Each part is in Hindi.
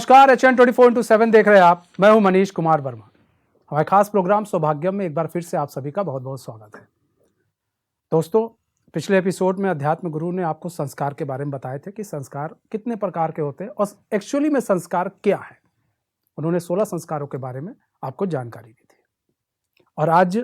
नमस्कार, HN 24/7 देख रहे हैं आप। मैं हूं मनीष कुमार वर्मा। हमारे खास प्रोग्राम सौभाग्यम में एक बार फिर से आप सभी का बहुत बहुत स्वागत है। दोस्तों, पिछले एपिसोड में अध्यात्म गुरु ने आपको संस्कार के बारे में बताए थे कि संस्कार कितने प्रकार के होते हैं और एक्चुअली में संस्कार क्या है। उन्होंने 16 संस्कारों के बारे में आपको जानकारी दी थी। और आज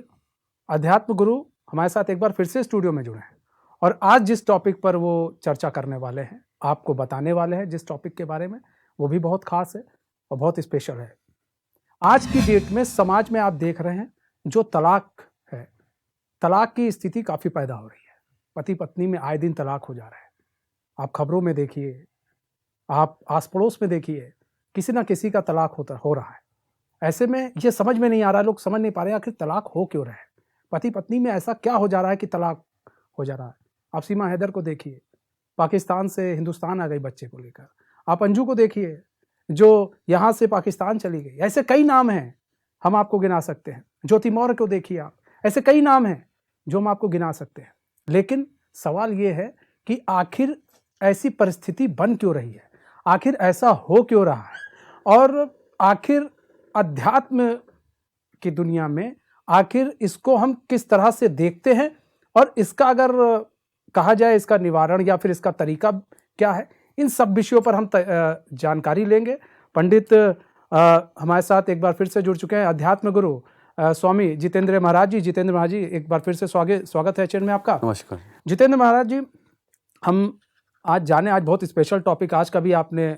अध्यात्म गुरु हमारे साथ एक बार फिर से स्टूडियो में जुड़े हैं और आज जिस टॉपिक पर वो चर्चा करने वाले हैं, आपको बताने वाले हैं जिस टॉपिक के बारे में, वो भी बहुत खास है और बहुत स्पेशल है। आज की डेट में समाज में आप देख रहे हैं जो तलाक है, तलाक की स्थिति काफी पैदा हो रही है। पति पत्नी में आए दिन तलाक हो जा रहा है। आप खबरों में देखिए, आप आस पड़ोस में देखिए, किसी ना किसी का तलाक हो रहा है। ऐसे में ये समझ में नहीं आ रहा, लोग समझ नहीं पा रहे आखिर तलाक हो क्यों रहा है। पति पत्नी में ऐसा क्या हो जा रहा है कि तलाक हो जा रहा है। आप सीमा हैदर को देखिए, पाकिस्तान से हिंदुस्तान आ गई बच्चे को लेकर। आप अंजू को देखिए जो यहाँ से पाकिस्तान चली गई। ऐसे कई नाम हैं, हम आपको गिना सकते हैं। ज्योति मौर्य को देखिए आप, ऐसे कई नाम हैं जो हम आपको गिना सकते हैं। लेकिन सवाल ये है कि आखिर ऐसी परिस्थिति बन क्यों रही है, आखिर ऐसा हो क्यों रहा है, और आखिर अध्यात्म की दुनिया में आखिर इसको हम किस तरह से देखते हैं, और इसका अगर कहा जाए इसका निवारण या फिर इसका तरीका क्या है, इन सब विषयों पर हम जानकारी लेंगे। पंडित हमारे साथ एक बार फिर से जुड़ चुके हैं, अध्यात्म गुरु स्वामी जितेंद्र महाराज जी। जितेंद्र महाराज जी, एक बार फिर से स्वागत है चैनल में आपका। नमस्कार जितेंद्र महाराज जी, हम आज बहुत स्पेशल टॉपिक आज का भी आपने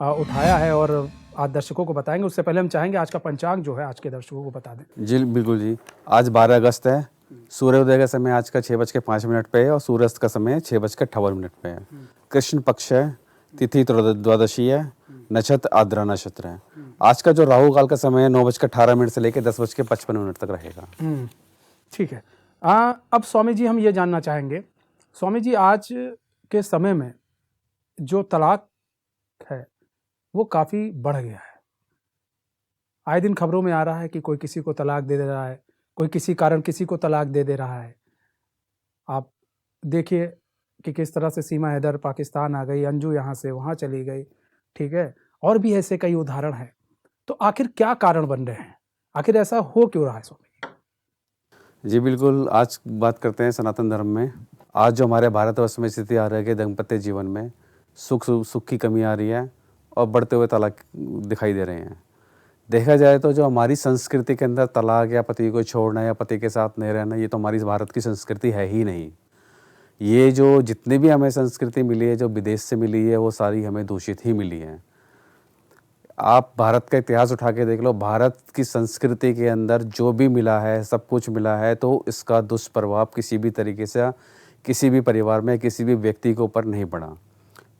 उठाया है और आज दर्शकों को बताएंगे। उससे पहले हम चाहेंगे आज का पंचांग जो है आज के दर्शकों को बता दें। जी बिल्कुल जी। आज 12 अगस्त है। सूर्योदय का समय आज का 6:05 पे है और सूर्यास्त का समय 6:58 पे है। कृष्ण पक्ष है, तिथि द्वादशी है, नक्षत्र आद्रा नक्षत्र है। आज का जो राहु काल का समय है 9:18 से लेकर 10:55 तक रहेगा। ठीक है। अब स्वामी जी हम ये जानना चाहेंगे, स्वामी जी आज के समय में जो तलाक है वो काफ़ी बढ़ गया है। आए दिन खबरों में आ रहा है कि कोई किसी को तलाक दे रहा है, कोई किसी कारण किसी को तलाक दे रहा है। आप देखिए कि किस तरह से सीमा हैदर पाकिस्तान आ गई, अंजू यहाँ से वहाँ चली गई, ठीक है, और भी ऐसे कई उदाहरण हैं। तो आखिर क्या कारण बन रहे हैं, आखिर ऐसा हो क्यों रहा है स्वामी जी बिल्कुल। आज बात करते हैं सनातन धर्म में। आज जो हमारे भारतवर्ष में स्थिति आ रही है कि दाम्पत्य जीवन में सुख की कमी आ रही है और बढ़ते हुए तलाक दिखाई दे रहे हैं। देखा जाए तो जो हमारी संस्कृति के अंदर तलाक या पति को छोड़ना या पति के साथ नहीं रहना, ये तो हमारी भारत की संस्कृति है ही नहीं। ये जो जितनी भी हमें संस्कृति मिली है, जो विदेश से मिली है, वो सारी हमें दूषित ही मिली है। आप भारत का इतिहास उठा के देख लो, भारत की संस्कृति के अंदर जो भी मिला है, सब कुछ मिला है, तो इसका दुष्प्रभाव किसी भी तरीके से किसी भी परिवार में किसी भी व्यक्ति के ऊपर नहीं पड़ा।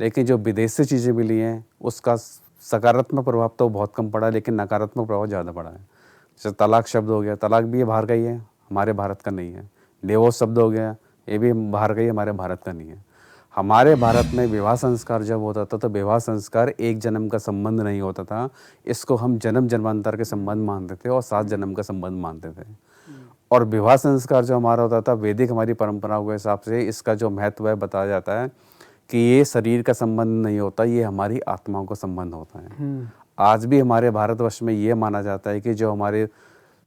लेकिन जो विदेश से चीज़ें मिली हैं उसका सकारात्मक प्रभाव तो बहुत कम पड़ा, लेकिन नकारात्मक प्रभाव ज़्यादा पड़ा है। जैसे तलाक शब्द हो गया, तलाक भी ये बाहर का ही है, हमारे भारत का नहीं है। डिवोर्स शब्द हो गया, ये भी बाहर का ही, हमारे भारत का नहीं है। हमारे भारत में विवाह संस्कार जब होता था तो विवाह संस्कार एक जन्म का संबंध नहीं होता था, इसको हम जन्म जन्मांतर के संबंध मानते थे और 7 जन्म का संबंध मानते थे। और विवाह संस्कार जो हमारा होता था वैदिक हमारी परंपराओं के हिसाब से, इसका जो महत्व है बताया जाता है कि ये शरीर का संबंध नहीं होता, ये हमारी आत्माओं का संबंध होता है। आज भी हमारे भारतवर्ष में ये माना जाता है कि जो हमारे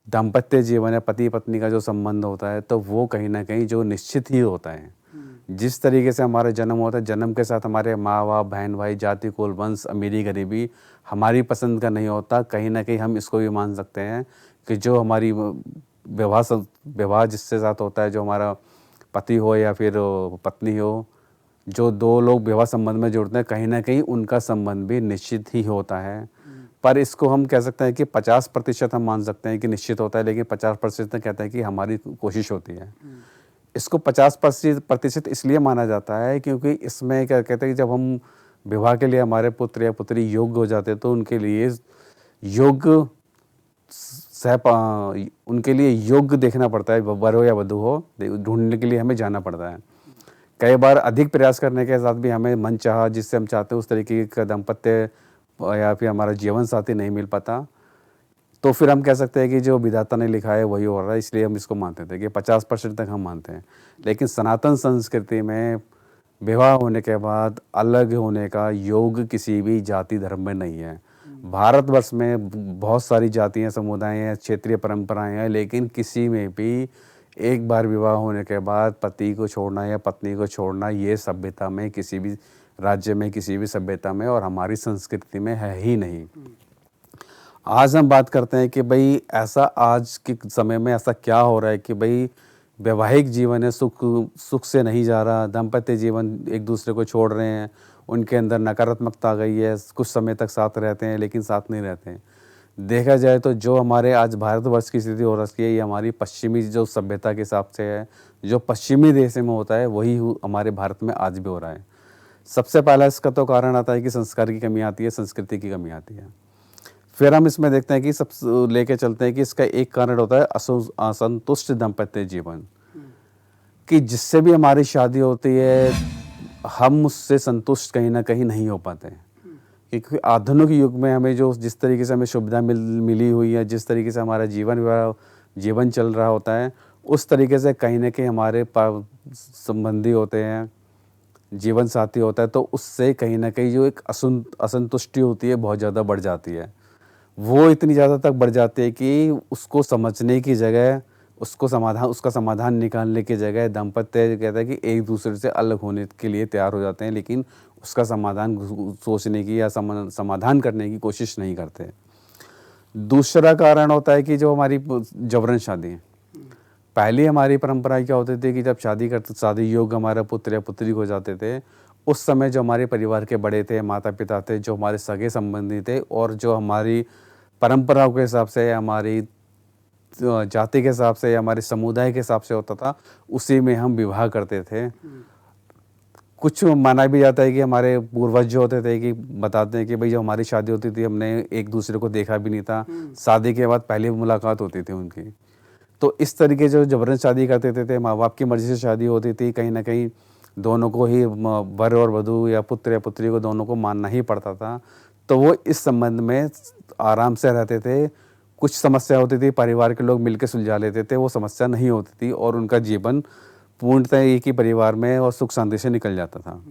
दाम्पत्य जीवन है, पति पत्नी का जो संबंध होता है, तो वो कहीं ना कहीं जो निश्चित ही होता है। जिस तरीके से हमारा जन्म होता है, जन्म के साथ हमारे माँ बाप, बहन भाई, जाति कुल वंश, अमीरी गरीबी हमारी पसंद का नहीं होता। कहीं ना कहीं हम इसको भी मान सकते हैं कि जो हमारी विवाह जिससे साथ होता है, जो हमारा पति हो या फिर पत्नी हो, जो दो लोग विवाह संबंध में जुड़ते हैं, कहीं ना कहीं उनका संबंध भी निश्चित ही होता है। पर इसको हम कह सकते हैं कि 50% हम मान सकते हैं कि निश्चित होता है, लेकिन 50% कहते हैं कि हमारी कोशिश होती है। इसको 50% इसलिए माना जाता है क्योंकि इसमें क्या कहते हैं कि जब हम विवाह के लिए हमारे पुत्र या पुत्री योग्य हो जाते हैं तो उनके लिए योग्य उनके लिए योग्य देखना पड़ता है, वर हो या वधू हो, ढूंढने के लिए हमें जाना पड़ता है। कई बार अधिक प्रयास करने के साथ भी हमें मन चाहा जिससे हम चाहते हैं उस तरीके का दाम्पत्य या फिर हमारा जीवन साथी नहीं मिल पाता, तो फिर हम कह सकते हैं कि जो विधाता ने लिखा है वही हो रहा है। इसलिए हम इसको मानते थे कि 50% तक हम मानते हैं। लेकिन सनातन संस्कृति में विवाह होने के बाद अलग होने का योग किसी भी जाति धर्म में नहीं है। भारतवर्ष में बहुत सारी जातियां, समुदाय हैं, क्षेत्रीय परंपराएं हैं, लेकिन किसी में भी एक बार विवाह होने के बाद पति को छोड़ना या पत्नी को छोड़ना, ये सभ्यता में किसी भी राज्य में, किसी भी सभ्यता में और हमारी संस्कृति में है ही नहीं। आज हम बात करते हैं कि भाई ऐसा आज के समय में ऐसा क्या हो रहा है कि भाई वैवाहिक जीवन है, सुख से नहीं जा रहा, दाम्पत्य जीवन एक दूसरे को छोड़ रहे हैं, उनके अंदर नकारात्मकता आ गई है, कुछ समय तक साथ रहते हैं लेकिन साथ नहीं रहते हैं। देखा जाए तो जो हमारे आज भारतवर्ष की स्थिति हो रखी है, ये हमारी पश्चिमी जो सभ्यता के हिसाब से है, जो पश्चिमी देश में होता है वही हमारे भारत में आज भी हो रहा है। सबसे पहला इसका तो कारण आता है कि संस्कार की कमी आती है, संस्कृति की कमी आती है। फिर हम इसमें देखते हैं कि सब लेके चलते हैं कि इसका एक कारण होता है असंतुष्ट दाम्पत्य जीवन, कि जिससे भी हमारी शादी होती है हम उससे संतुष्ट कहीं ना कहीं नहीं हो पाते हैं। क्योंकि आधुनिक युग में हमें जो जिस तरीके से हमें सुविधा मिली हुई है, जिस तरीके से हमारा जीवन चल रहा होता है, उस तरीके से कहीं ना कहीं हमारे संबंधी होते हैं, जीवन साथी होता है, तो उससे कहीं ना कहीं जो एक असंतुष्टि होती है बहुत ज़्यादा बढ़ जाती है। वो इतनी ज़्यादा तक बढ़ जाती है कि उसको समझने की जगह, उसका समाधान निकालने की जगह दाम्पत्य कहता है कि एक दूसरे से अलग होने के लिए तैयार हो जाते हैं, लेकिन उसका समाधान सोचने की या समाधान करने की कोशिश नहीं करते। दूसरा कारण होता है कि जो हमारी जबरन शादी है। पहले हमारी परंपरा क्या होती थी कि जब शादी योग्य हमारा पुत्र या पुत्री हो जाते थे, उस समय जो हमारे परिवार के बड़े थे, माता पिता थे, जो हमारे सगे संबंधी थे और जो हमारी परंपराओं के हिसाब से, हमारी जाति के हिसाब से या हमारे समुदाय के हिसाब से होता था, उसी में हम विवाह करते थे। कुछ माना भी जाता है कि हमारे पूर्वज जो होते थे कि बताते हैं कि भाई जब हमारी शादी होती थी हमने एक दूसरे को देखा भी नहीं था, शादी के बाद पहली मुलाकात होती थी उनकी। तो इस तरीके जो जबरन शादी करते थे, माँ बाप की मर्जी से शादी होती थी, कहीं ना कहीं दोनों को ही वर और वधू या पुत्र या पुत्री को दोनों को मानना ही पड़ता था। तो वो इस संबंध में आराम से रहते थे। कुछ समस्या होती थी, परिवार के लोग मिलकर सुलझा लेते थे, वो समस्या नहीं होती थी और उनका जीवन पूर्णतः एक ही परिवार में और सुख शांति से निकल जाता था।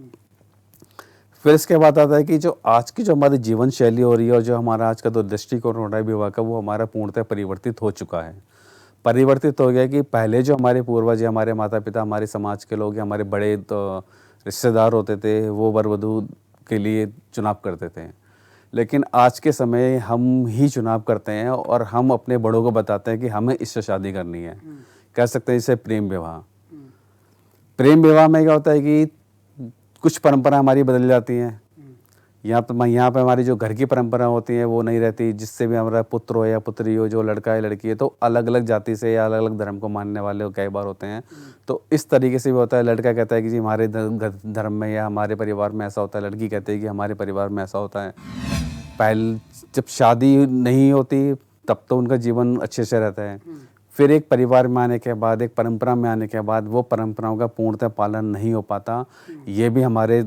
फिर इसके बाद आता है कि जो आज की जो हमारी जीवन शैली हो रही है और जो हमारा आज का जो दृष्टिकोण हो रहा है विवाह का, वो हमारा पूर्णतः परिवर्तित हो चुका है। परिवर्तित हो गया कि पहले जो हमारे पूर्वज या हमारे माता पिता, हमारे समाज के लोग या हमारे बड़े तो रिश्तेदार होते थे, वो वर वधू के लिए चुनाव करते थे, लेकिन आज के समय हम ही चुनाव करते हैं और हम अपने बड़ों को बताते हैं कि हमें इससे शादी करनी है। कह सकते हैं इसे प्रेम विवाह। प्रेम विवाह में क्या होता है कि कुछ परंपरा हमारी बदल जाती हैं। यहाँ पे हमारी जो घर की परंपरा होती है वो नहीं रहती, जिससे भी हमारा पुत्र हो या पुत्री हो, जो लड़का है लड़की है, तो अलग अलग जाति से या अलग अलग धर्म को मानने वाले कई बार होते हैं। तो इस तरीके से भी होता है, लड़का कहता है कि जी हमारे धर्म में या हमारे परिवार में ऐसा होता है, लड़की कहती है कि हमारे परिवार में ऐसा होता है। पहले जब शादी नहीं होती तब तो उनका जीवन अच्छे से रहता है, फिर एक परिवार में आने के बाद, एक परंपरा में आने के बाद वो परंपराओं का पूर्णतः पालन नहीं हो पाता। ये भी हमारे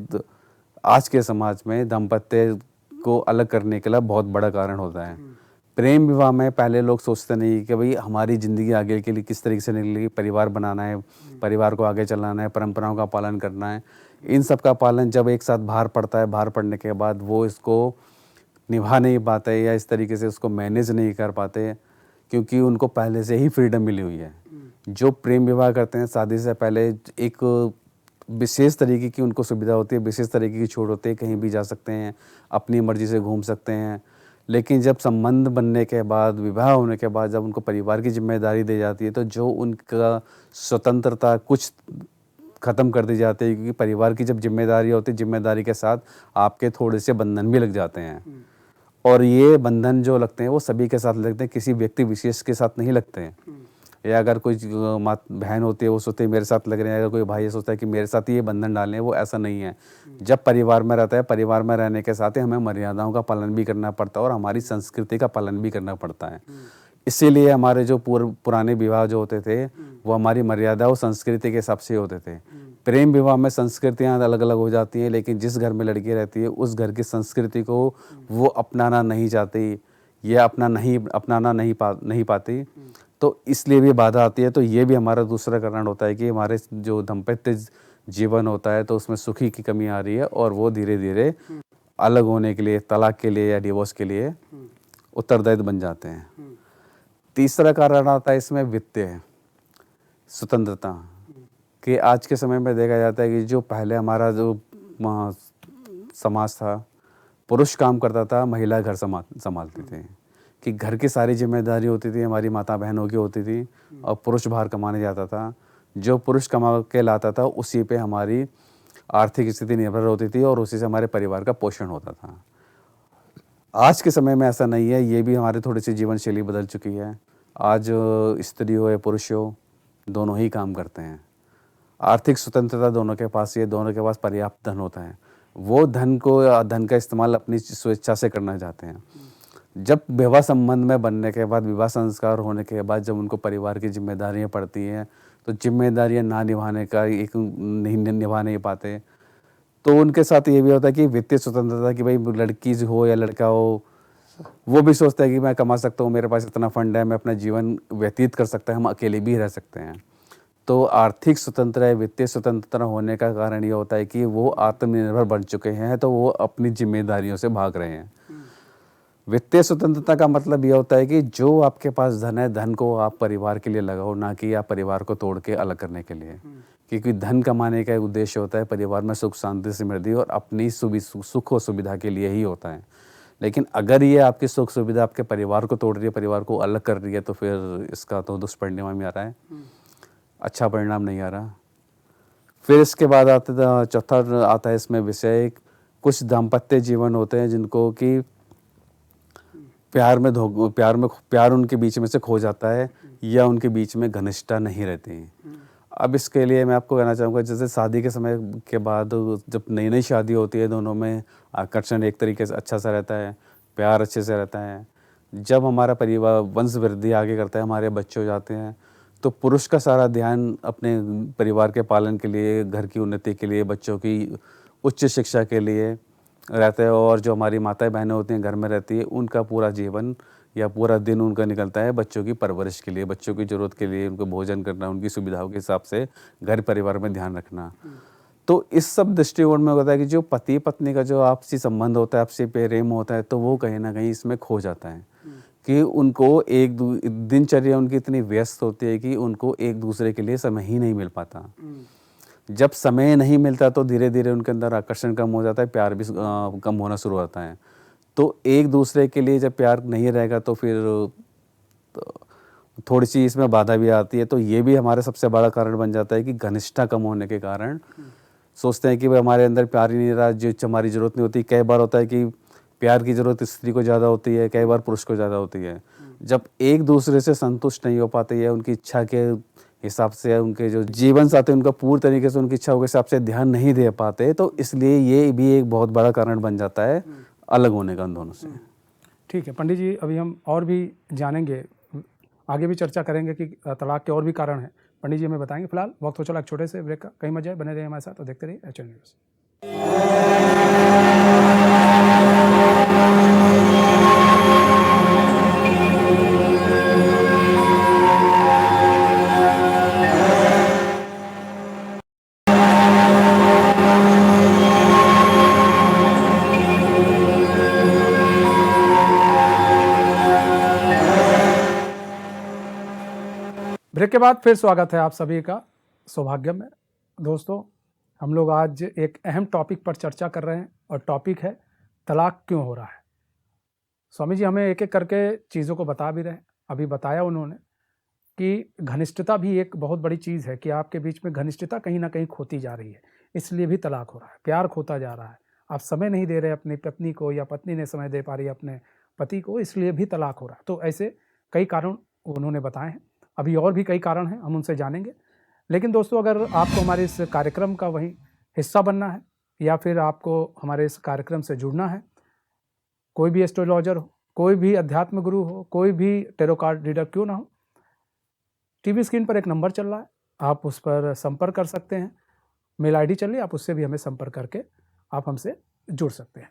आज के समाज में दाम्पत्य को अलग करने के लिए बहुत बड़ा कारण होता है। प्रेम विवाह में पहले लोग सोचते नहीं कि भाई हमारी ज़िंदगी आगे के लिए किस तरीके से निकलेगी, परिवार बनाना है, परिवार को आगे चलाना है, परंपराओं का पालन करना है। इन सब का पालन जब एक साथ भार पड़ता है, भार पड़ने के बाद वो इसको निभा नहीं पाते या इस तरीके से उसको मैनेज नहीं कर पाते, क्योंकि उनको पहले से ही फ्रीडम मिली हुई है। जो प्रेम विवाह करते हैं शादी से पहले एक विशेष तरीके की उनको सुविधा होती है, विशेष तरीके की छूट होती है, कहीं भी जा सकते हैं, अपनी मर्जी से घूम सकते हैं। लेकिन जब संबंध बनने के बाद, विवाह होने के बाद जब उनको परिवार की जिम्मेदारी दी जाती है, तो जो उनका स्वतंत्रता कुछ ख़त्म कर दी जाती है, क्योंकि परिवार की जब जिम्मेदारी होती है, जिम्मेदारी के साथ आपके थोड़े से बंधन भी लग जाते हैं। और ये बंधन जो लगते हैं वो सभी के साथ लगते हैं, किसी व्यक्ति विशेष के साथ नहीं लगते हैं। या अगर कोई बहन होती है वो सोचती है मेरे साथ लग रहे हैं, अगर कोई भाई सोचता है कि मेरे साथ ही ये बंधन डालने हैं, वो ऐसा नहीं है। जब परिवार में रहता है, परिवार में रहने के साथ ही हमें मर्यादाओं का पालन भी करना पड़ता है और हमारी संस्कृति का पालन भी करना पड़ता है। इसीलिए हमारे जो पुराने विवाह जो होते थे वो हमारी मर्यादा और संस्कृति के हिसाब से होते थे। प्रेम विवाह में संस्कृतियाँ अलग अलग हो जाती हैं, लेकिन जिस घर में लड़की रहती है उस घर की संस्कृति को वो अपनाना नहीं चाहती या अपनाना नहीं पाती, तो इसलिए भी बाधा आती है। तो ये भी हमारा दूसरा कारण होता है कि हमारे जो दाम्पत्य जीवन होता है तो उसमें सुखी की कमी आ रही है और वो धीरे धीरे अलग होने के लिए, तलाक के लिए या डिवोर्स के लिए उत्तरदायी बन जाते हैं। तीसरा कारण आता है इसमें वित्तीय स्वतंत्रता, कि आज के समय में देखा जाता है कि जो पहले हमारा जो समाज था, पुरुष काम करता था, महिला घर संभालती थी, कि घर की सारी जिम्मेदारी होती थी हमारी माता बहनों की होती थी, और पुरुष बाहर कमाने जाता था। जो पुरुष कमा के लाता था उसी पे हमारी आर्थिक स्थिति निर्भर होती थी और उसी से हमारे परिवार का पोषण होता था। आज के समय में ऐसा नहीं है, ये भी हमारी थोड़ी सी जीवन शैली बदल चुकी है। आज स्त्री हो या पुरुष हो, दोनों ही काम करते हैं। आर्थिक स्वतंत्रता दोनों के पास ही है, दोनों के पास पर्याप्त धन होता है। वो धन का इस्तेमाल अपनी स्वेच्छा से करना चाहते हैं। जब विवाह संबंध में बनने के बाद, विवाह संस्कार होने के बाद जब उनको परिवार की जिम्मेदारियां पड़ती हैं, तो जिम्मेदारियां ना निभाने का नहीं निभा नहीं पाते, तो उनके साथ ये भी होता है कि वित्तीय स्वतंत्रता, कि भाई लड़की हो या लड़का हो, वो भी सोचता है कि मैं कमा सकता हूँ, मेरे पास इतना फंड है, मैं अपना जीवन व्यतीत कर सकता है, हम अकेले भी रह सकते हैं। तो आर्थिक स्वतंत्र है, वित्तीय स्वतंत्रता होने का कारण ये होता है कि वो आत्मनिर्भर बन चुके हैं, तो वो अपनी जिम्मेदारियों से भाग रहे हैं। वित्तीय स्वतंत्रता का मतलब ये होता है कि जो आपके पास धन है, धन को आप परिवार के लिए लगाओ, ना कि आप परिवार को तोड़ के अलग करने के लिए। क्योंकि धन कमाने का एक उद्देश्य होता है परिवार में सुख शांति समृद्धि और अपनी सुख और सुविधा के लिए ही होता है। लेकिन अगर ये आपकी सुख सुविधा आपके परिवार को तोड़ रही है, परिवार को अलग कर रही है, तो फिर इसका तो दुष्परिणाम ही आ रहा है, अच्छा परिणाम नहीं आ रहा। फिर इसके बाद चौथा आता है इसमें विषय, कुछ दाम्पत्य जीवन होते हैं जिनको कि प्यार उनके बीच में से खो जाता है, या उनके बीच में घनिष्ठता नहीं रहती। अब इसके लिए मैं आपको कहना चाहूँगा, जैसे शादी के समय के बाद जब नई नई शादी होती है, दोनों में आकर्षण एक तरीके से अच्छा सा रहता है, प्यार अच्छे से रहता है। जब हमारा परिवार वंश वृद्धि आगे करता है, हमारे बच्चे हो जाते हैं, तो पुरुष का सारा ध्यान अपने परिवार के पालन के लिए, घर की उन्नति के लिए, बच्चों की उच्च शिक्षा के लिए रहते हैं, और जो हमारी माताएं बहनें होती हैं घर में रहती है, उनका पूरा जीवन या पूरा दिन उनका निकलता है बच्चों की परवरिश के लिए, बच्चों की ज़रूरत के लिए, उनको भोजन करना, उनकी सुविधाओं के हिसाब से घर परिवार में ध्यान रखना। तो इस सब दृष्टिकोण में होता है कि जो पति पत्नी का जो आपसी संबंध होता है, आपसी प्रेम होता है, तो वो कहीं ना कहीं इसमें खो जाता है, कि उनको दिनचर्या उनकी इतनी व्यस्त होती है कि उनको एक दूसरे के लिए समय ही नहीं मिल पाता। जब समय नहीं मिलता तो धीरे धीरे उनके अंदर आकर्षण कम हो जाता है, प्यार भी कम होना शुरू होता है। तो एक दूसरे के लिए जब प्यार नहीं रहेगा तो फिर थोड़ी सी इसमें बाधा भी आती है। तो ये भी हमारा सबसे बड़ा कारण बन जाता है कि घनिष्ठता कम होने के कारण सोचते हैं कि भाई हमारे अंदर प्यार ही नहीं रहा, जो हमारी ज़रूरत नहीं होती। कई बार होता है कि प्यार की ज़रूरत स्त्री को ज़्यादा होती है, कई बार पुरुष को ज़्यादा होती है। जब एक दूसरे से संतुष्ट नहीं हो पाते या उनकी इच्छा के हिसाब से, उनके जो जीवन साथी उनका पूर्ण तरीके से उनकी इच्छाओं के हिसाब से ध्यान नहीं दे पाते, तो इसलिए ये भी एक बहुत बड़ा कारण बन जाता है अलग होने का उन दोनों से। ठीक है पंडित जी, अभी हम और भी जानेंगे, आगे भी चर्चा करेंगे कि तलाक के और भी कारण हैं। पंडित जी हमें बताएंगे। फिलहाल वक्त हो चला एक छोटे से ब्रेक का, कहीं मत जाए, बने रहिए हमारे साथ और देखते रहिए HN न्यूज़। ब्रेक के बाद फिर स्वागत है आप सभी का सौभाग्य में। दोस्तों, हम लोग आज एक अहम टॉपिक पर चर्चा कर रहे हैं और टॉपिक है तलाक क्यों हो रहा है। स्वामी जी हमें एक एक करके चीज़ों को बता भी रहे हैं। अभी बताया उन्होंने कि घनिष्ठता भी एक बहुत बड़ी चीज़ है, कि आपके बीच में घनिष्ठता कहीं ना कहीं खोती जा रही है, इसलिए भी तलाक हो रहा है। प्यार खोता जा रहा है, आप समय नहीं दे रहे अपनी पत्नी को, या पत्नी ने समय दे पा रही है अपने पति को, इसलिए भी तलाक हो रहा है। तो ऐसे कई कारण उन्होंने बताए हैं। अभी और भी कई कारण हैं, हम उनसे जानेंगे। लेकिन दोस्तों, अगर आपको हमारे इस कार्यक्रम का वही हिस्सा बनना है, या फिर आपको हमारे इस कार्यक्रम से जुड़ना है, कोई भी एस्ट्रोलॉजर हो, कोई भी अध्यात्म गुरु हो, कोई भी टेरो कार्ड रीडर क्यों ना हो, टीवी स्क्रीन पर एक नंबर चल रहा है, आप उस पर संपर्क कर सकते हैं। मेल ID चल रही है, आप उससे भी हमें संपर्क करके आप हमसे जुड़ सकते हैं।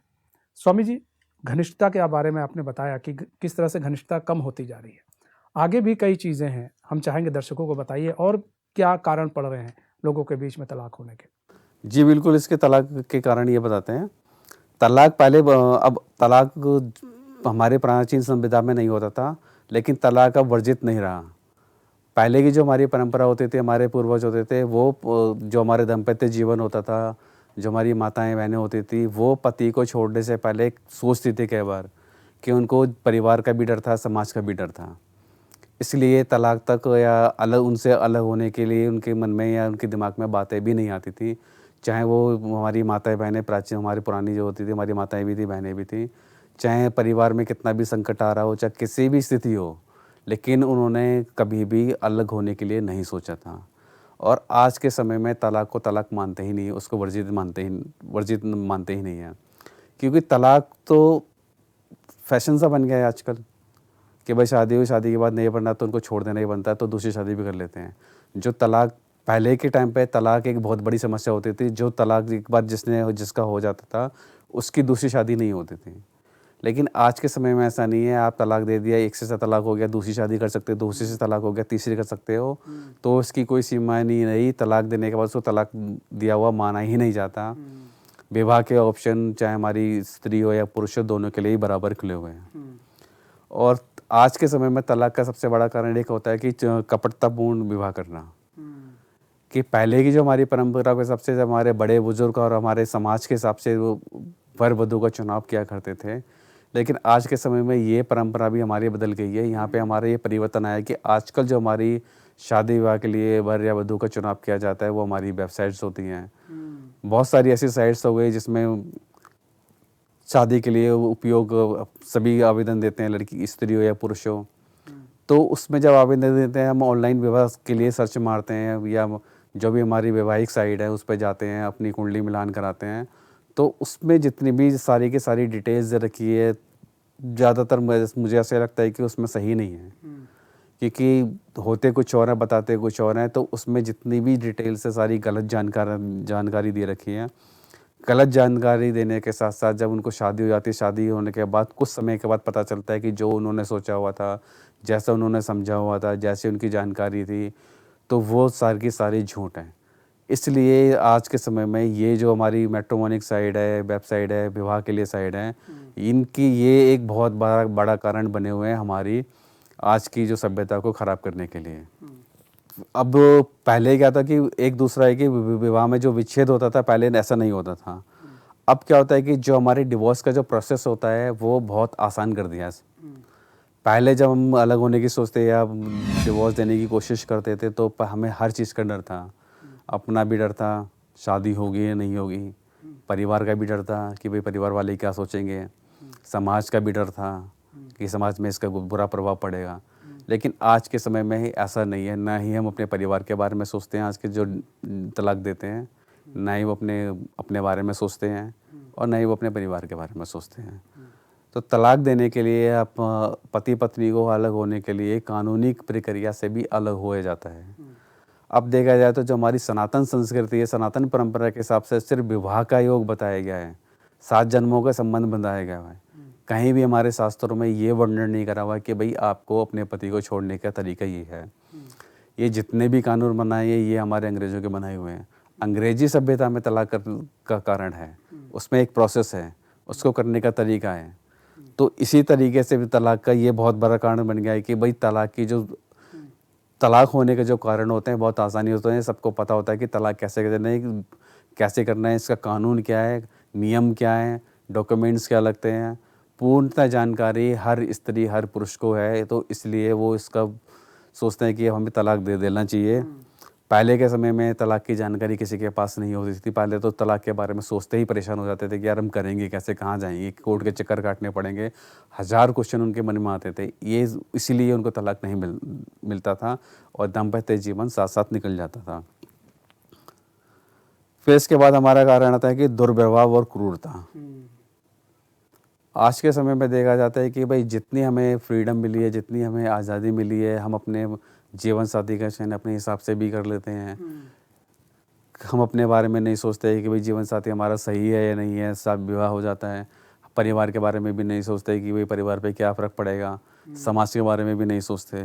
स्वामी जी, घनिष्ठता के बारे में आपने बताया कि किस तरह से घनिष्ठता कम होती जा रही है। आगे भी कई चीज़ें हैं, हम चाहेंगे दर्शकों को बताइए, और क्या कारण पड़ रहे हैं लोगों के बीच में तलाक होने के। जी बिल्कुल, इसके तलाक के कारण ये बताते हैं तलाक पहले अब तलाक हमारे प्राचीन संविधा में नहीं होता था, लेकिन तलाक अब वर्जित नहीं रहा। पहले की जो हमारी परंपरा होती थी, हमारे पूर्वज होते थे, वो जो हमारे दाम्पत्य जीवन होता था, जो हमारी माताएं बहनें होती थी, वो पति को छोड़ने से पहले सोचती थी कई बार कि उनको परिवार का भी डर था, समाज का भी डर था। इसलिए तलाक तक या अलग उनसे अलग होने के लिए उनके मन में या उनके दिमाग में बातें भी नहीं आती थी। चाहे वो हमारी माताएं बहनें प्राचीन हमारी पुरानी जो होती थी, हमारी माताएं भी थी, बहनें भी थी, चाहे परिवार में कितना भी संकट आ रहा हो, चाहे किसी भी स्थिति हो, लेकिन उन्होंने कभी भी अलग होने के लिए नहीं सोचा था। और आज के समय में तलाक को तलाक मानते ही नहीं, उसको वर्जित मानते ही नहीं हैं, क्योंकि तलाक तो फैशन सा बन गया है आजकल कि भाई शादी हुई, शादी के बाद नहीं बनना तो उनको छोड़ देना ही बनता है, तो दूसरी शादी भी कर लेते हैं। जो तलाक पहले के टाइम पे तलाक एक बहुत बड़ी समस्या होती थी, जो तलाक एक बार जिसका हो जाता था उसकी दूसरी शादी नहीं होती थी। लेकिन आज के समय में ऐसा नहीं है, आप तलाक दे दिया, एक से तलाक हो गया, दूसरी शादी कर सकते हो, दूसरी से तलाक हो गया, तीसरी कर सकते हो, तो उसकी कोई सीमा नहीं रही। तलाक देने के बाद उसको तलाक दिया हुआ माना ही नहीं जाता। विवाह के ऑप्शन चाहे हमारी स्त्री हो या पुरुष हो, दोनों के लिए ही बराबर खुले हुए हैं। और आज के समय में तलाक का सबसे बड़ा कारण एक होता है कि कपटतापूर्ण विवाह करना। कि पहले की जो हमारी परंपरा के हिसाब से जब हमारे बड़े बुजुर्ग और हमारे समाज के हिसाब से वो वर वधू का चुनाव किया करते थे, लेकिन आज के समय में ये परंपरा भी हमारी बदल गई है। यहाँ पे हमारा ये परिवर्तन आया कि आजकल जो हमारी शादी विवाह के लिए वर या वधू का चुनाव किया जाता है वो हमारी वेबसाइट्स होती हैं। बहुत सारी ऐसी साइट्स हो गई जिसमें शादी के लिए उपयोग सभी आवेदन देते हैं, लड़की स्त्री हो या पुरुष हो। तो उसमें जब आवेदन देते हैं, हम ऑनलाइन विवाह के लिए सर्च मारते हैं या जो भी हमारी वैवाहिक साइट है उस पर जाते हैं, अपनी कुंडली मिलान कराते हैं, तो उसमें जितनी भी सारी की सारी डिटेल्स रखी है, ज़्यादातर मुझे ऐसा लगता है कि उसमें सही नहीं है, क्योंकि होते कुछ और हैं, बताते कुछ और हैं। तो उसमें जितनी भी डिटेल्स है सारी गलत जानकारी दे रखी है। गलत जानकारी देने के साथ साथ जब उनको शादी हो जाती है, शादी होने के बाद कुछ समय के बाद पता चलता है कि जो उन्होंने सोचा हुआ था, जैसा उन्होंने समझा हुआ था, जैसे उनकी जानकारी थी, तो वो सारी की सारी झूठ है। इसलिए आज के समय में ये जो हमारी मैट्रिमोनिक साइट है, वेबसाइट है, विवाह के लिए साइट है, इनकी ये एक बहुत बड़ा कारण बने हुए हैं हमारी आज की जो सभ्यता को ख़राब करने के लिए। अब पहले क्या था कि एक दूसरा है कि विवाह में जो विच्छेद होता था, पहले ऐसा नहीं होता था। अब क्या होता है कि जो हमारे डिवोर्स का जो प्रोसेस होता है वो बहुत आसान कर दिया है। पहले जब हम अलग होने की सोचते या डिवोर्स देने की कोशिश करते थे तो हमें हर चीज़ का डर था। अपना भी डर था, शादी होगी या नहीं होगी, परिवार का भी डर था कि भाई परिवार वाले क्या सोचेंगे, समाज का भी डर था कि समाज में इसका बुरा प्रभाव पड़ेगा। लेकिन आज के समय में ही ऐसा नहीं है, ना ही हम अपने परिवार के बारे में सोचते हैं आज के जो तलाक देते हैं, ना ही वो अपने बारे में सोचते हैं और ना ही वो अपने परिवार के बारे में सोचते हैं। तो तलाक देने के लिए आप पति पत्नी को अलग होने के लिए कानूनी प्रक्रिया से भी अलग हो जाता है। अब देखा जाए तो जो हमारी सनातन संस्कृति है, सनातन परंपरा के हिसाब से सिर्फ विवाह का योग बताया गया है, 7 जन्मों का संबंध बनाया गया है। कहीं भी हमारे शास्त्रों में ये वर्णन नहीं करा हुआ कि भाई आपको अपने पति को छोड़ने का तरीका ये है। ये जितने भी कानून बनाए हैं ये हमारे अंग्रेज़ों के बनाए हुए हैं। अंग्रेजी सभ्यता में तलाक का कारण है, उसमें एक प्रोसेस है, उसको करने का तरीका है। तो इसी तरीके से भी तलाक का ये बहुत बड़ा कारण बन गया है कि भाई तलाक होने के जो कारण होते हैं बहुत आसानी होते हैं। सबको पता होता है कि तलाक कैसे करना है, इसका कानून क्या है, नियम क्या है, डॉक्यूमेंट्स क्या लगते हैं, पूर्णतः जानकारी हर स्त्री हर पुरुष को है। तो इसलिए वो इसका सोचते हैं कि हमें तलाक दे देना चाहिए। पहले के समय में तलाक की जानकारी किसी के पास नहीं होती थी। पहले तो तलाक के बारे में सोचते ही परेशान हो जाते थे कि यार हम करेंगे कैसे, कहाँ जाएंगे, कोर्ट के चक्कर काटने पड़ेंगे, 1000 क्वेश्चन उनके मन में आते थे। ये इसीलिए उनको तलाक नहीं मिलता था और दाम्पत्य जीवन साथ साथ निकल जाता था। फिर इसके बाद हमारा कारण आता है कि दुर्व्यवहार और क्रूरता। आज के समय में देखा जाता है कि भाई जितनी हमें फ्रीडम मिली है, जितनी हमें आज़ादी मिली है, हम अपने जीवन साथी का चयन अपने हिसाब से भी कर लेते हैं। हम अपने बारे में नहीं सोचते हैं कि भाई जीवन साथी हमारा सही है या नहीं है, सब विवाह हो जाता है। परिवार के बारे में भी नहीं सोचते कि भाई परिवार पे क्या फ़र्क पड़ेगा, समाज के बारे में भी नहीं सोचते।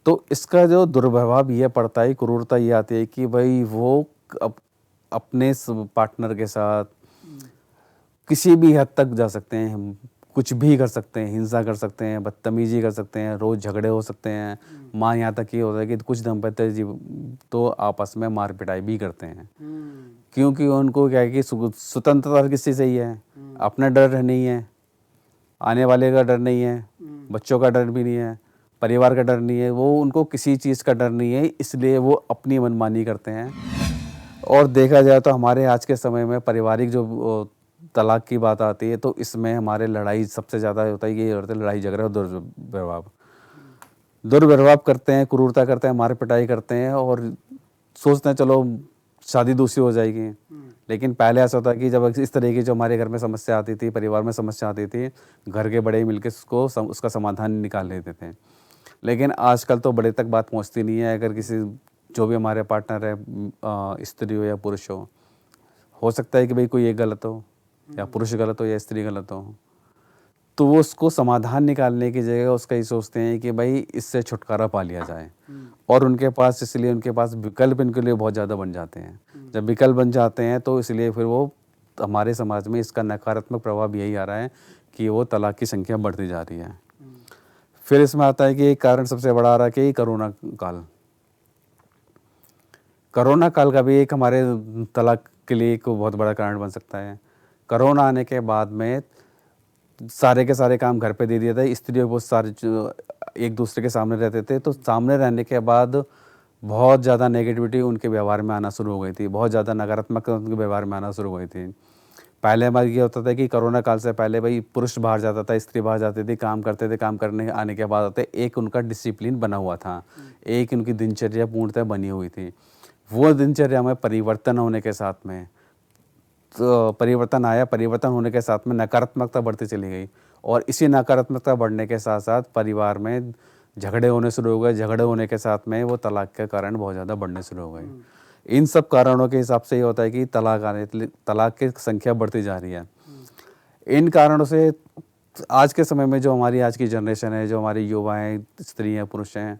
तो इसका जो दुर्प्रभाव ये पड़ता है, क्रूरता ये आती है कि भाई वो अपने पार्टनर के साथ किसी भी हद तक जा सकते हैं, हम कुछ भी कर सकते हैं, हिंसा कर सकते हैं, बदतमीजी कर सकते हैं, रोज़ झगड़े हो सकते हैं। माँ यहाँ तक ये होता है कि कुछ दंपत्ति जीव तो आपस में मार पिटाई भी करते हैं, क्योंकि उनको क्या है कि स्वतंत्रता किसी से ही है, अपना डर नहीं है, आने वाले का डर नहीं है, बच्चों का डर भी नहीं है, परिवार का डर नहीं है, वो उनको किसी चीज़ का डर नहीं है, इसलिए वो अपनी मनमानी करते हैं। और देखा जाए तो हमारे आज के समय में पारिवारिक जो तलाक की बात आती है, तो इसमें हमारे लड़ाई सबसे ज़्यादा होता है, ये होता है लड़ाई झगड़ा और दुर्व्यवहार करते हैं, क्रूरता करते हैं, मार पिटाई करते हैं और सोचते हैं चलो शादी दूसरी हो जाएगी। लेकिन पहले ऐसा होता है कि जब इस तरह की जो हमारे घर में समस्या आती थी, परिवार में समस्या आती थी, घर के बड़े मिलकर उसका समाधान निकाल लेते थे। लेकिन आजकल तो बड़े तक बात पहुंचती नहीं है। अगर किसी जो भी हमारे पार्टनर है, स्त्री हो या पुरुष हो सकता है कि भाई कोई एक गलत हो या पुरुष गलत हो या स्त्री गलत हो, तो वो उसको समाधान निकालने की जगह उसका ये सोचते हैं कि भाई इससे छुटकारा पा लिया जाए, और उनके पास इसलिए उनके पास विकल्प इनके लिए बहुत ज़्यादा बन जाते हैं। जब विकल्प बन जाते हैं तो इसलिए फिर वो हमारे समाज में इसका नकारात्मक प्रभाव यही आ रहा है कि वो तलाक की संख्या बढ़ती जा रही है। फिर इसमें आता है कि एक कारण सबसे बड़ा आ रहा है कि कोरोना काल का भी एक हमारे तलाक के लिए एक बहुत बड़ा कारण बन सकता है। कोरोना आने के बाद में सारे के सारे काम घर पे दे दिया था, स्त्रियों को सारे एक दूसरे के सामने रहते थे, तो सामने रहने के बाद बहुत ज़्यादा नेगेटिविटी उनके व्यवहार में आना शुरू हो गई थी, बहुत ज़्यादा नकारात्मक उनके व्यवहार में आना शुरू हो गई थी। पहले हमारे ये होता था कि कोरोना काल से पहले भाई पुरुष बाहर जाता था, स्त्री बाहर जाती थी, काम करते थे, काम करने आने के बाद आते एक उनका डिसिप्लिन बना हुआ था, एक उनकी दिनचर्या पूर्णतः बनी हुई थी। वो दिनचर्या में परिवर्तन होने के साथ में तो परिवर्तन आया, परिवर्तन होने के साथ में नकारात्मकता बढ़ती चली गई, और इसी नकारात्मकता बढ़ने के साथ साथ परिवार में झगड़े होने शुरू हो गए। झगड़े होने के साथ में वो तलाक के कारण बहुत ज़्यादा बढ़ने शुरू हो गए। इन सब कारणों के हिसाब से ये होता है कि तलाक की संख्या बढ़ती जा रही है। इन कारणों से आज के समय में जो हमारी आज की जनरेशन है, जो हमारी युवा हैं, स्त्री हैं, पुरुष हैं,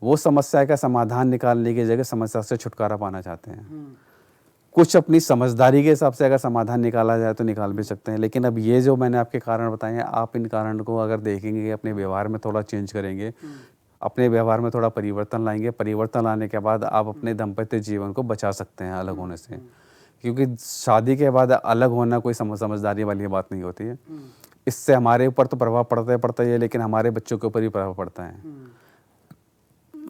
वो समस्या का समाधान निकालने की जगह समस्या से छुटकारा पाना चाहते हैं। कुछ अपनी समझदारी के हिसाब से अगर समाधान निकाला जाए तो निकाल भी सकते हैं, लेकिन अब ये जो मैंने आपके कारण बताए हैं, आप इन कारण को अगर देखेंगे, अपने व्यवहार में थोड़ा चेंज करेंगे, अपने व्यवहार में थोड़ा परिवर्तन लाएंगे, परिवर्तन लाने के बाद आप अपने दाम्पत्य जीवन को बचा सकते हैं अलग होने से। क्योंकि शादी के बाद अलग होना कोई समझदारी वाली बात नहीं होती है। इससे हमारे ऊपर तो प्रभाव पड़ता ही है, लेकिन हमारे बच्चों के ऊपर भी प्रभाव पड़ता है।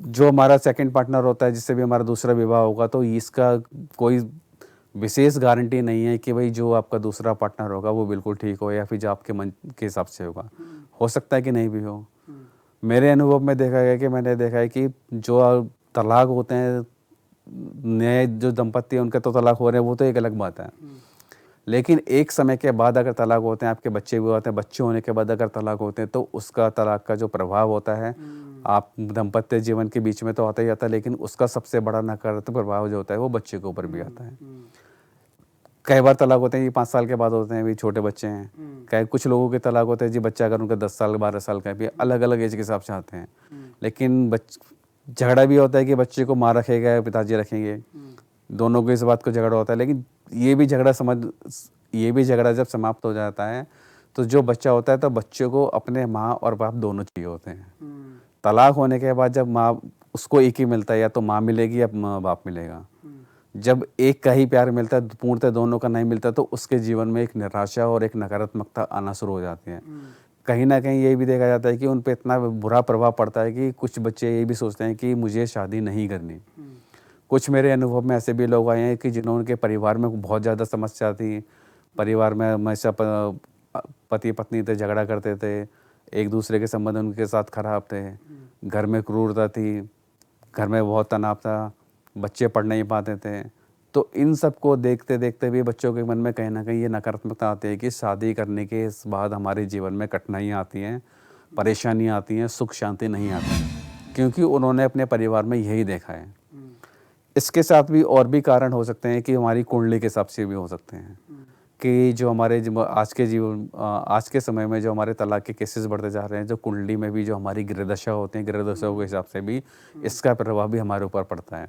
जो हमारा सेकंड पार्टनर होता है, जिससे भी हमारा दूसरा विवाह होगा, तो इसका कोई विशेष गारंटी नहीं है कि भाई जो आपका दूसरा पार्टनर होगा वो बिल्कुल ठीक हो या फिर जो आपके मन के हिसाब से होगा। हो सकता है कि नहीं भी हो। मेरे अनुभव में मैंने देखा है कि जो तलाक होते हैं, नए जो दंपत्ति हैं, उनके तो तलाक हो रहे हैं, वो तो एक अलग बात है। लेकिन एक समय के बाद अगर तलाक होते हैं, आपके बच्चे भी होते हैं, बच्चे होने के बाद अगर तलाक होते हैं, तो उसका तलाक का जो प्रभाव होता है आप दाम्पत्य जीवन के बीच में तो आता ही आता है, लेकिन उसका सबसे बड़ा नकारात्मक प्रभाव जो होता है वो बच्चे के ऊपर भी आता है। कई बार तलाक होते हैं ये 5 साल के बाद होते हैं, भी छोटे बच्चे हैं। कई कुछ लोगों के तलाक होते हैं जी बच्चा अगर उनका 10 साल 12 साल का है, भी अलग अलग एज के हिसाब से आते हैं। लेकिन झगड़ा भी होता है कि बच्चे को माँ रखेगा या पिताजी रखेंगे, दोनों को इस बात को झगड़ा होता है। लेकिन ये भी झगड़ा जब समाप्त हो जाता है तो जो बच्चा होता है, तो बच्चे को अपने माँ और बाप दोनों चाहिए होते हैं। तलाक होने के बाद जब माँ उसको एक ही मिलता है, या तो माँ मिलेगी या बाप मिलेगा। जब एक का ही प्यार मिलता है, पूर्णतः दोनों का नहीं मिलता, तो उसके जीवन में एक निराशा और एक नकारात्मकता आना शुरू हो जाती है। कहीं ना कहीं ये भी देखा जाता है कि उन पे इतना बुरा प्रभाव पड़ता है कि कुछ बच्चे ये भी सोचते हैं कि मुझे शादी नहीं करनी। कुछ मेरे अनुभव में ऐसे भी लोग आए हैं कि जिन्होंने परिवार में बहुत ज़्यादा समस्या थी, परिवार में हमेशा पति पत्नी थे, झगड़ा करते थे, एक दूसरे के संबंध उनके साथ खराब थे, घर में क्रूरता थी, घर में बहुत तनाव था, बच्चे पढ़ नहीं पाते थे। तो इन सब को देखते देखते भी बच्चों के मन में कहीं ना कहीं ये नकारात्मकता आती है कि शादी करने के बाद हमारे जीवन में कठिनाइयाँ आती हैं, परेशानियाँ आती हैं, सुख शांति नहीं आती, क्योंकि उन्होंने अपने परिवार में यही देखा है। इसके साथ भी और भी कारण हो सकते हैं कि हमारी कुंडली के हिसाब से भी हो सकते हैं कि जो हमारे आज के समय में जो हमारे तलाक के केसेस बढ़ते जा रहे हैं, जो कुंडली में भी जो हमारी ग्रह दशा होते हैं, ग्रह दशाओं के हिसाब से भी इसका प्रभाव भी हमारे ऊपर पड़ता है।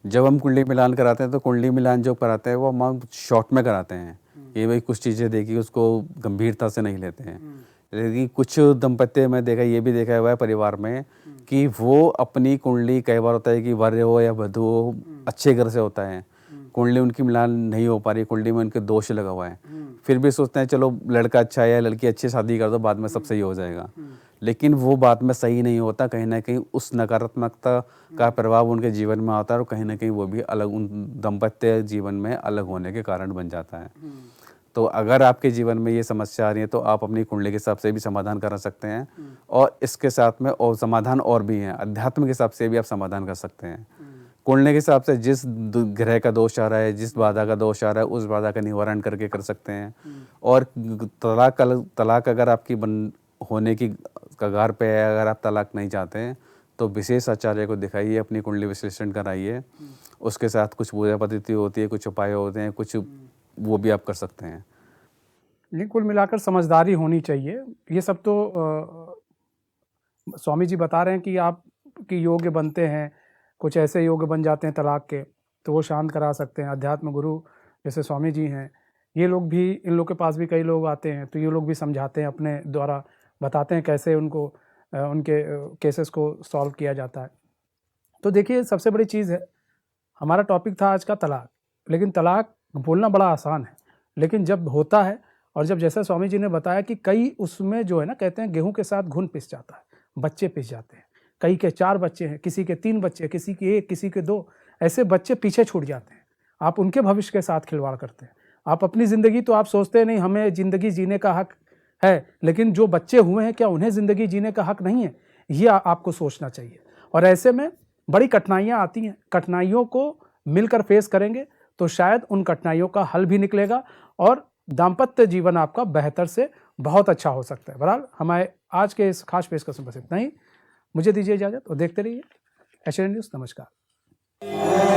जब हम कुंडली मिलान कराते हैं तो कुंडली मिलान जो कराते हैं वो हम शॉर्ट में कराते हैं, ये भाई कुछ चीज़ें देखी उसको गंभीरता से नहीं लेते हैं। लेकिन कुछ दंपत्ति में देखा, ये भी देखा हुआ है परिवार में कि वो अपनी कुंडली, कई बार होता है कि वर हो या वधु हो, अच्छे घर से होता है, कुंडली उनकी मिलान नहीं हो पा रही, कुंडली में उनके दोष लगा हुआ है, फिर भी सोचते हैं चलो लड़का अच्छा है या लड़की अच्छी, शादी कर दो, बाद में सब सही हो जाएगा। लेकिन वो बाद में सही नहीं होता, कहीं ना कहीं उस नकारात्मकता का प्रभाव उनके जीवन में आता है और कहीं ना कहीं वो भी अलग, उन दाम्पत्य जीवन में अलग होने के कारण बन जाता है। तो अगर आपके जीवन में ये समस्या आ रही है तो आप अपनी कुंडली के हिसाब से भी समाधान करा सकते हैं, और इसके साथ में और समाधान और भी हैं, अध्यात्म के हिसाब से भी आप समाधान कर सकते हैं। कुंडली के हिसाब से जिस ग्रह का दोष आ रहा है, जिस बाधा का दोष आ रहा है, उस बाधा का निवारण करके कर सकते हैं। और तलाक अगर आपकी होने की कगार पे है, अगर आप तलाक नहीं चाहते हैं तो विशेष आचार्य को दिखाइए, अपनी कुंडली विश्लेषण कराइए, उसके साथ कुछ पूजा पद्धति होती है, कुछ उपाय होते हैं, कुछ वो भी आप कर सकते हैं। लेकिन कुल मिलाकर समझदारी होनी चाहिए। ये सब तो स्वामी जी बता रहे हैं कि आप कि योग्य बनते हैं, कुछ ऐसे योग्य बन जाते हैं तलाक के तो वो शांत करा सकते हैं। अध्यात्म गुरु जैसे स्वामी जी हैं, ये लोग भी, इन लोग के पास भी कई लोग आते हैं तो ये लोग भी समझाते हैं, अपने द्वारा बताते हैं कैसे उनको उनके केसेस को सॉल्व किया जाता है। तो देखिए सबसे बड़ी चीज़ है, हमारा टॉपिक था आज का तलाक। लेकिन तलाक बोलना बड़ा आसान है, लेकिन जब होता है और जब जैसा स्वामी जी ने बताया कि कई उसमें जो है ना, कहते हैं गेहूं के साथ घुन पिस जाता है, बच्चे पिस जाते हैं। कई के 4 बच्चे हैं, किसी के 3 बच्चे, किसी के 1, किसी के 2, ऐसे बच्चे पीछे छूट जाते हैं। आप उनके भविष्य के साथ खिलवाड़ करते हैं। आप अपनी ज़िंदगी तो आप सोचते नहीं हमें ज़िंदगी जीने का हक है, लेकिन जो बच्चे हुए हैं क्या उन्हें ज़िंदगी जीने का हक नहीं है? ये आपको सोचना चाहिए। और ऐसे में बड़ी कठिनाइयाँ आती हैं, कठिनाइयों को मिलकर फेस करेंगे तो शायद उन कठिनाइयों का हल भी निकलेगा और दाम्पत्य जीवन आपका बेहतर से बहुत अच्छा हो सकता है। बहरहाल हमारे आज के इस खास पेशकश में बस इतना ही। मुझे दीजिए इजाज़त और देखते रहिए एचएन न्यूज़। नमस्कार।